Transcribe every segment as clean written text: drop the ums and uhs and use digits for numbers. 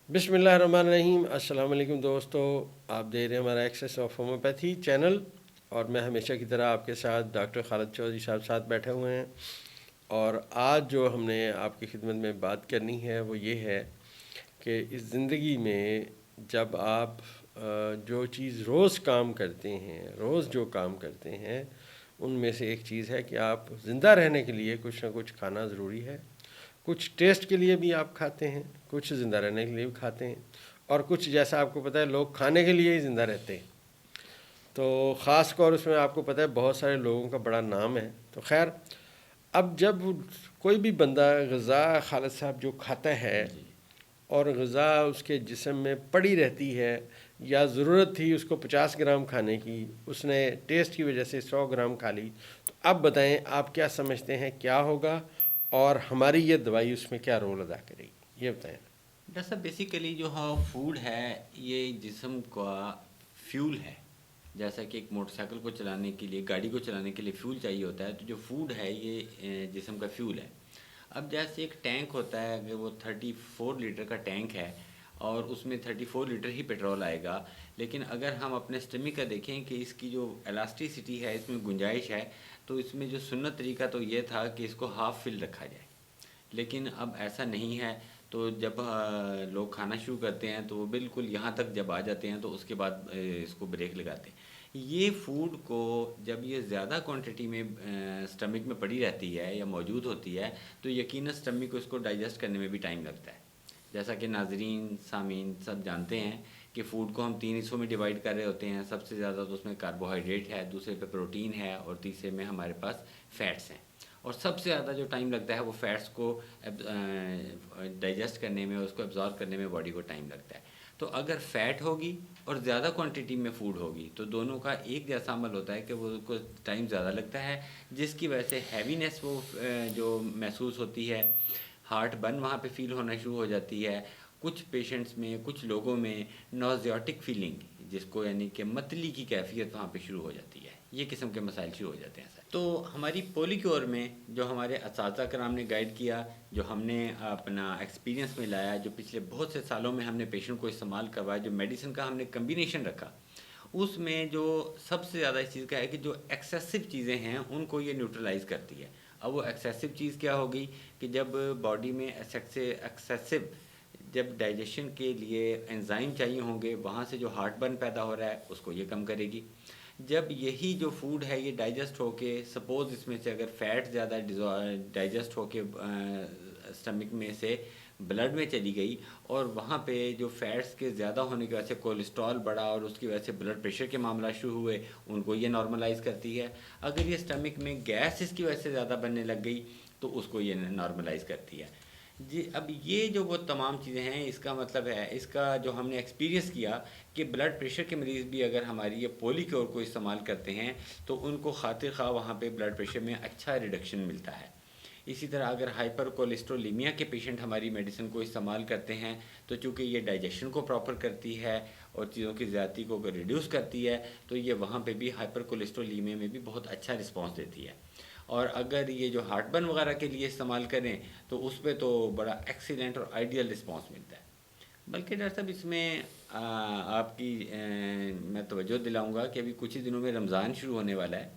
बिस्मिल्लाहिर्रहमानिर्रहीम। अस्सलाम वालेकुम दोस्तों, आप देख रहे हैं हमारा एक्सेस ऑफ होम्योपैथी चैनल और मैं हमेशा की तरह आपके साथ डॉक्टर खालिद चौधरी साथ बैठे हुए हैं। और आज जो हमने आपकी खिदमत में बात करनी है वो ये है कि इस ज़िंदगी में जब आप जो चीज़ रोज़ काम करते हैं, रोज़ जो काम करते हैं उनमें से एक चीज़ है कि आप ज़िंदा रहने के लिए कुछ ना कुछ खाना ज़रूरी है। कुछ टेस्ट के लिए भी आप खाते हैं, कुछ ज़िंदा रहने के लिए भी खाते हैं, और कुछ जैसा आपको पता है लोग खाने के लिए ही ज़िंदा रहते हैं। तो ख़ास तौर उसमें आपको पता है बहुत सारे लोगों का बड़ा नाम है। तो खैर, अब जब कोई भी बंदा ग़िज़ा खालिद साहब जो खाता है और ग़िज़ा उसके जिस्म में पड़ी रहती है या ज़रूरत थी उसको 50 ग्राम खाने की, उसने टेस्ट की वजह से 100 ग्राम खा ली, तो अब बताएं आप क्या समझते हैं क्या होगा और हमारी ये दवाई उसमें क्या रोल अदा करेगी, ये बताएं। डॉक्टर साहब, बेसिकली जो फूड है ये जिस्म का फ्यूल है। जैसा कि एक मोटरसाइकिल को चलाने के लिए, गाड़ी को चलाने के लिए फ्यूल चाहिए होता है, तो जो फूड है ये जिस्म का फ्यूल है। अब जैसे एक टैंक होता है, अगर वो 34 लीटर का टैंक है और उसमें 34 लीटर ही पेट्रोल आएगा, लेकिन अगर हम अपने स्टमक का देखें कि इसकी जो एलास्टिसिटी है, इसमें गुंजाइश है, तो इसमें जो सुन्नत तरीका तो ये था कि इसको हाफ फिल रखा जाए। लेकिन अब ऐसा नहीं है। तो जब लोग खाना शुरू करते हैं तो वो बिल्कुल यहाँ तक जब आ जाते हैं तो उसके बाद इसको ब्रेक लगाते हैं। ये फूड को जब ये ज़्यादा क्वांटिटी में स्टमक में पड़ी रहती है या मौजूद होती है तो यकीनन स्टमक को इसको डाइजेस्ट करने में भी टाइम लगता है। जैसा कि नाजरीन सामीन सब जानते हैं कि फ़ूड को हम 3 हिस्सों में डिवाइड कर रहे होते हैं। सबसे ज़्यादा तो उसमें कार्बोहाइड्रेट है, दूसरे पे प्रोटीन है और तीसरे में हमारे पास फ़ैट्स हैं। और सबसे ज़्यादा जो टाइम लगता है वो फ़ैट्स को डाइजेस्ट करने में, उसको एब्जॉर्ब करने में बॉडी को टाइम लगता है। तो अगर फ़ैट होगी और ज़्यादा क्वांटिटी में फ़ूड होगी तो दोनों का एक जैसा अमल होता है कि वो को टाइम ज़्यादा लगता है, जिसकी वजह से हैवीनेस वो जो महसूस होती है, हार्ट बर्न वहाँ पे फील होना शुरू हो जाती है। कुछ पेशेंट्स में, कुछ लोगों में नॉजियाटिक फीलिंग, जिसको यानी कि मतली की कैफियत वहाँ पे शुरू हो जाती है। ये किस्म के मसाइल शुरू हो जाते हैं सर। तो हमारी पोलिक्योर में जो हमारे असातिज़ा कराम ने गाइड किया, जो हमने अपना एक्सपीरियंस में लाया, जो पिछले बहुत से सालों में हमने पेशेंट को इस्तेमाल करवाया, जो मेडिसिन का हमने कम्बिनेशन रखा, उसमें जो सबसे ज़्यादा इस चीज़ का है कि जो एक्सेसिव चीज़ें हैं उनको ये न्यूट्रलाइज़ करती है। अब वो एक्सेसिव चीज़ क्या होगी कि जब बॉडी में एक्सेसिव जब डाइजेशन के लिए एंजाइम चाहिए होंगे, वहाँ से जो हार्ट बर्न पैदा हो रहा है उसको ये कम करेगी। जब यही जो फूड है ये डाइजेस्ट होके, सपोज़ इसमें से अगर फ़ैट ज़्यादा डाइजेस्ट होके स्टमक में से ब्लड में चली गई और वहाँ पे जो फैट्स के ज़्यादा होने की वजह से कोलेस्ट्रॉल बढ़ा और उसकी वजह से ब्लड प्रेशर के मामला शुरू हुए, उनको ये नॉर्मलाइज़ करती है। अगर ये स्टमक में गैस इसकी वजह से ज़्यादा बनने लग गई तो उसको ये नॉर्मलाइज़ करती है जी। अब ये जो वो तमाम चीज़ें हैं, इसका मतलब है, इसका जो हमने एक्सपीरियंस किया कि ब्लड प्रेशर के मरीज़ भी अगर हमारी ये पोलिक्योर को इस्तेमाल करते हैं तो उनको खातिर खा वहाँ पे ब्लड प्रेशर में अच्छा रिडक्शन मिलता है। इसी तरह अगर हाइपर कोलेस्ट्रोलीमिया के पेशेंट हमारी मेडिसिन को इस्तेमाल करते हैं तो चूँकि ये डाइजेशन को प्रॉपर करती है और चीज़ों की ज़्यादती को रिड्यूस करती है, तो ये वहाँ पे भी हाइपर कोलेस्ट्रोलीमिया में भी बहुत अच्छा रिस्पॉन्स देती है। और अगर ये जो हार्ट बर्न वगैरह के लिए इस्तेमाल करें तो उस पर तो बड़ा एक्सीलेंट और आइडियल रिस्पॉन्स मिलता है। बल्कि डॉक्टर साहब इसमें आपकी मैं तवज्जो दिलाऊंगा कि अभी कुछ ही दिनों में रमज़ान शुरू होने वाला है।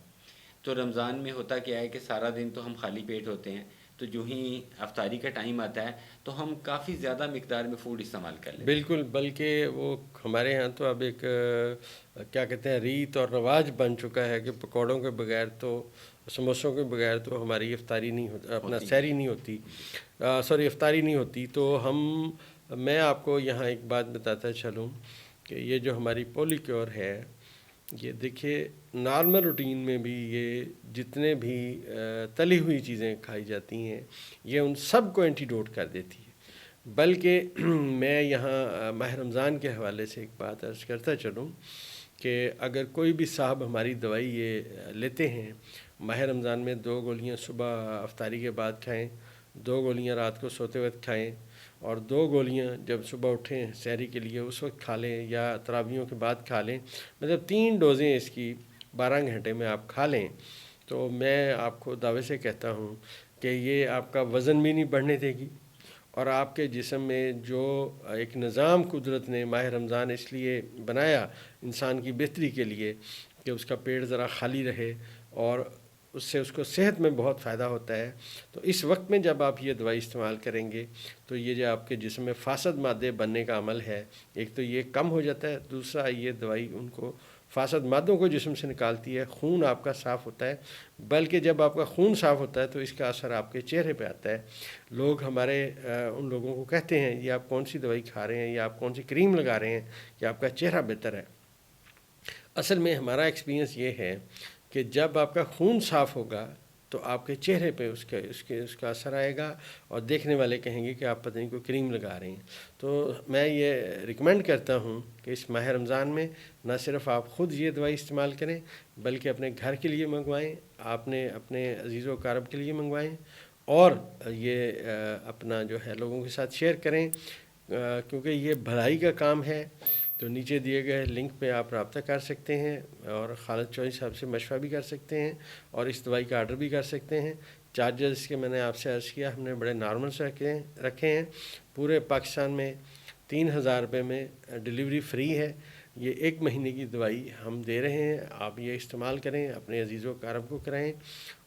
तो रमज़ान में होता क्या है कि सारा दिन तो हम खाली पेट होते हैं, तो जो ही अफ्तारी का टाइम आता है तो हम काफ़ी ज़्यादा मिकदार में फ़ूड इस्तेमाल कर लेते हैं। बिल्कुल, बल्कि वो हमारे यहाँ तो अब एक क्या कहते हैं रीत और रवाज बन चुका है कि पकौड़ों के बगैर तो, समोसों के बगैर तो हमारी इफ्तारी नहीं होती, अपना होती नहीं सहरी है नहीं होती, जी। सॉरी इफ्तारी नहीं होती। तो मैं आपको यहाँ एक बात बताता चलूँ कि ये जो हमारी पोलिक्योर है, ये देखिए नॉर्मल रूटीन में भी ये जितने भी तली हुई चीज़ें खाई जाती हैं ये उन सब को एंटीडोट कर देती है। बल्कि मैं यहाँ माह रमज़ान के हवाले से एक बात अर्ज़ करता चलूँ कि अगर कोई भी साहब हमारी दवाई ये लेते हैं, माह रमज़ान में 2 गोलियाँ सुबह अफ्तारी के बाद खाएं, 2 गोलियाँ रात को सोते वक्त खाएं और 2 गोलियाँ जब सुबह उठें सहरी के लिए उस वक्त खा लें या तरावियों के बाद खा लें। मतलब 3 डोज़ें इसकी 12 घंटे में आप खा लें तो मैं आपको दावे से कहता हूँ कि ये आपका वज़न भी नहीं बढ़ने देगी اور آپ کے جسم میں جو ایک نظام قدرت نے ماہ رمضان اس لیے بنایا انسان کی بہتری کے لیے کہ اس کا پیٹ ذرا خالی رہے اور اس سے اس کو صحت میں بہت فائدہ ہوتا ہے، تو اس وقت میں جب آپ یہ دوائی استعمال کریں گے تو یہ جو آپ کے جسم میں فاسد مادے بننے کا عمل ہے، ایک تو یہ کم ہو جاتا ہے، دوسرا یہ دوائی ان کو فاسد مادوں کو جسم سے نکالتی ہے، خون آپ کا صاف ہوتا ہے، بلکہ جب آپ کا خون صاف ہوتا ہے تو اس کا اثر آپ کے چہرے پہ آتا ہے۔ لوگ ہمارے ان لوگوں کو کہتے ہیں یہ آپ کون سی دوائی کھا رہے ہیں یا آپ کون سی کریم لگا رہے ہیں کہ آپ کا چہرہ بہتر ہے۔ اصل میں ہمارا ایکسپیرینس یہ ہے کہ جب آپ کا خون صاف ہوگا تو آپ کے چہرے پہ اس کا اثر آئے گا اور دیکھنے والے کہیں گے کہ آپ پتہ نہیں کوئی کریم لگا رہے ہیں۔ تو میں یہ ریکمینڈ کرتا ہوں کہ اس ماہ رمضان میں نہ صرف آپ خود یہ دوائی استعمال کریں بلکہ اپنے گھر کے لیے منگوائیں، آپ نے اپنے عزیز و اقارب کے لیے منگوائیں اور یہ اپنا جو ہے لوگوں کے ساتھ شیئر کریں، کیونکہ یہ بھلائی کا کام ہے۔ تو نیچے دیے گئے لنک پہ آپ رابطہ کر سکتے ہیں اور خالد چودھری صاحب سے مشورہ بھی کر سکتے ہیں اور اس دوائی کا آرڈر بھی کر سکتے ہیں۔ چارجز کے میں نے آپ سے عرض کیا ہم نے بڑے نارمل سے رکھے ہیں، پورے پاکستان میں 3000 روپے میں ڈیلیوری فری ہے۔ یہ 1 مہینے کی دوائی ہم دے رہے ہیں، آپ یہ استعمال کریں، اپنے عزیز و اقارب کو کرائیں،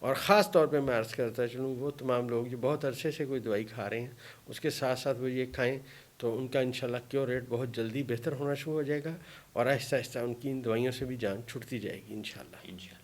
اور خاص طور پہ میں عرض کرتا چلوں وہ تمام لوگ جو بہت عرصے سے کوئی دوائی کھا رہے ہیں اس کے ساتھ ساتھ وہ یہ کھائیں تو ان کا انشاءاللہ کیور ریٹ بہت جلدی بہتر ہونا شروع ہو جائے گا اور آہستہ آہستہ ان کی ان دوائیوں سے بھی جان چھٹتی جائے گی انشاءاللہ۔